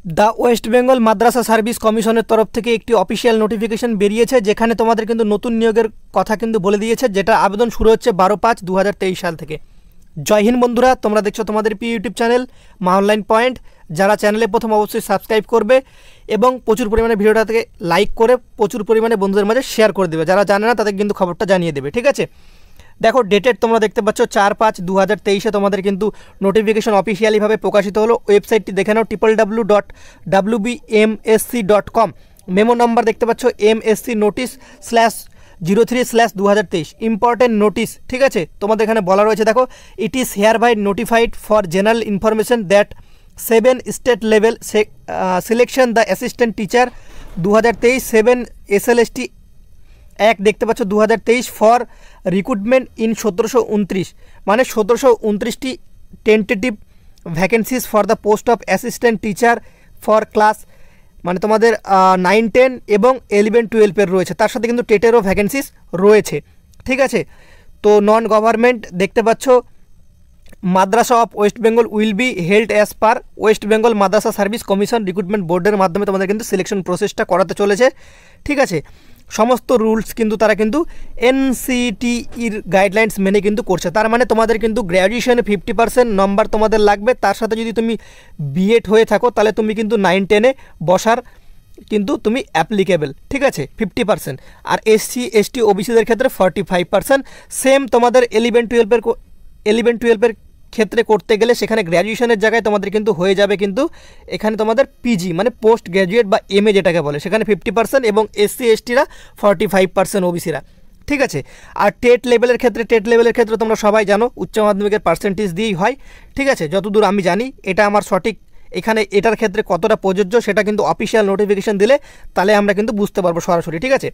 The West Bengal Madrasah service কমিশনের তরফ থেকে একটি অফিসিয়াল নোটিফিকেশন বেরিয়েছে, যেখানে তোমাদের কিন্তু নতুন নিয়োগের কথা কিন্তু বলে দিয়েছে, যেটা আবেদন শুরু হচ্ছে 12/5/2023 সাল থেকে। জয় হিন্দ বন্ধুরা, তোমরা দেখছো তোমাদের ইউটিউব চ্যানেল মা অনলাইন পয়েন্ট। যারা চ্যানেলে প্রথম অবশ্যই সাবস্ক্রাইব করবে এবং প্রচুর পরিমাণে ভিডিওটাকে লাইক করে প্রচুর পরিমাণে বন্ধুদের মাঝে শেয়ার করে দেবে। যারা জানে না তাদের কিন্তু খবরটা জানিয়ে দেবে, ঠিক আছে। দেখো ডেটেড তোমরা দেখতে পাচ্ছ 4/5/2023 তোমাদের কিন্তু নোটিফিকেশন অফিসিয়ালিভাবে প্রকাশিত হলো। ওয়েবসাইটটি দেখে নাও www.wbmsc.com। মেমো নাম্বার দেখতে পাচ্ছ MSc notice/03/2023 ইম্পর্টেন্ট নোটিস, ঠিক আছে। তোমাদের এখানে বলা রয়েছে, দেখো it is hereby notified for general information that 7 state level selection the assistant teacher 2023 7 SLST 1 দেখতে পাচ্ছ 2023 ফর রিক্রুটমেন্ট ইন 1729, মানে 1729টি tentative vacancies for the post of assistant teacher for class, মানে তোমাদের 9, 10 এবং 11, 12 রয়েছে। তার সাথে কিন্তু টেটেরও ভ্যাকেন্সিস রয়েছে, ঠিক আছে। তো নন গভর্নমেন্ট দেখতে পাচ্ছ Madrasah of West Bengal will be held as per West Bengal Madrasah service commission recruitment বোর্ডের মাধ্যমে তোমাদের কিন্তু সিলেকশন প্রসেসটা করাতে চলেছে, ঠিক আছে। সমস্ত রুলস কিন্তু তারা কিন্তু NCTEর গাইডলাইন্স মেনে কিন্তু করছে। তার মানে তোমাদের কিন্তু গ্র্যাজুয়েশনে 50% নম্বর তোমাদের লাগবে। তার সাথে যদি তুমি বিএড হয়ে থাকো তাহলে তুমি কিন্তু 9, 10-এ বসার কিন্তু তুমি অ্যাপ্লিকেবল, ঠিক আছে, 50%। আর SC ST OBCদের ক্ষেত্রে 45%। সেম তোমাদের 11, 12-এর ক্ষেত্রে করতে গেলে সেখানে গ্র্যাজুয়েশনের জায়গায় তোমাদের কিন্তু হয়ে যাবে কিন্তু এখানে তোমাদের পিজি মানে পোস্ট গ্র্যাজুয়েট বা MA যেটাকে বলে, সেখানে 50% এবং SC STরা 45% OBCরা, ঠিক আছে। আর টেট লেভেলের ক্ষেত্রে তোমরা সবাই জানো উচ্চ মাধ্যমিকের পার্সেন্টেজ দিয়েই হয়, ঠিক আছে, যতদূর আমি জানি। এটা আমার সঠিক, এখানে এটার ক্ষেত্রে কতটা প্রযোজ্য সেটা কিন্তু অফিসিয়াল নোটিফিকেশন দিলে তাহলে আমরা কিন্তু বুঝতে পারবো সরাসরি, ঠিক আছে।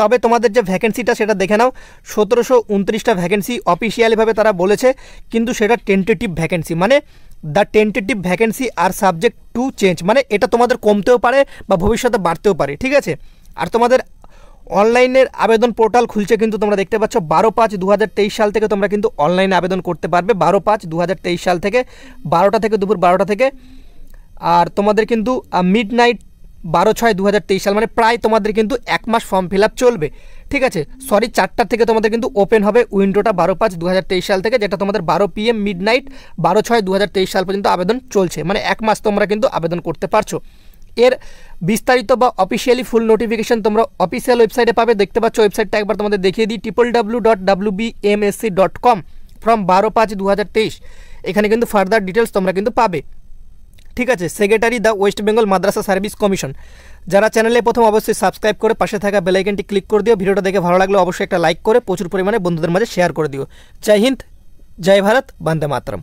তবে তোমাদের যে ভ্যাকেন্সিটা সেটা দেখে নাও, 1729টা ভ্যাকেন্সি অফিসিয়ালিভাবে তারা বলেছে, কিন্তু সেটা টেন্টেটিভ ভ্যাকেন্সি, মানে the tentative vacancy are subject to change, মানে এটা তোমাদের কমতেও পারে বা ভবিষ্যতে বাড়তেও পারে, ঠিক আছে। আর তোমাদের অনলাইনের আবেদন পোর্টাল খুলছে কিন্তু তোমরা দেখতে পাচ্ছ 12/5/2023 সাল থেকে তোমরা কিন্তু অনলাইনে আবেদন করতে পারবে। 12/5/2023 সাল থেকে 12টা থেকে দুপুর 12টা থেকে। আর তোমাদের কিন্তু মিডনাইট 12/6/2023 সাল, মানে প্রায় তোমাদের কিন্তু 1 মাস ফর্ম ফিল আপ চলবে, ঠিক আছে। 4টা থেকে তোমাদের কিন্তু ওপেন হবে উইন্ডোটা 12/5/2023 সাল থেকে, যেটা তোমাদের 12 PM মিডনাইট 12/6/2023 সাল পর্যন্ত আবেদন চলছে, মানে 1 মাস তোমরা কিন্তু আবেদন করতে পারছো। এর বিস্তারিত বা অফিসিয়ালি ফুল নোটিফিকেশন তোমরা অফিসিয়াল ওয়েবসাইটে পাবে, দেখতে পাচ্ছ। ওয়েবসাইটটা একবার তোমাদের দেখিয়ে দিই, www.wbmsc.com ফ্রম 12/5/2023। এখানে কিন্তু ফার্দার ডিটেলস তোমরা কিন্তু পাবে, ঠিক আছে। Secretary the West Bengal Madrasah service commission. যারা চ্যানেলে প্রথম অবশ্যই সাবস্ক্রাইব করে পাশে থাকা বেল আইকনটি ক্লিক করে দিও। ভিডিওটা দেখে ভালো লাগলে অবশ্যই একটা লাইক করে প্রচুর পরিমাণে বন্ধুদের মাঝে শেয়ার করে দিও। জয় হিন্দ, জয় ভারত, বন্দে মাতরম।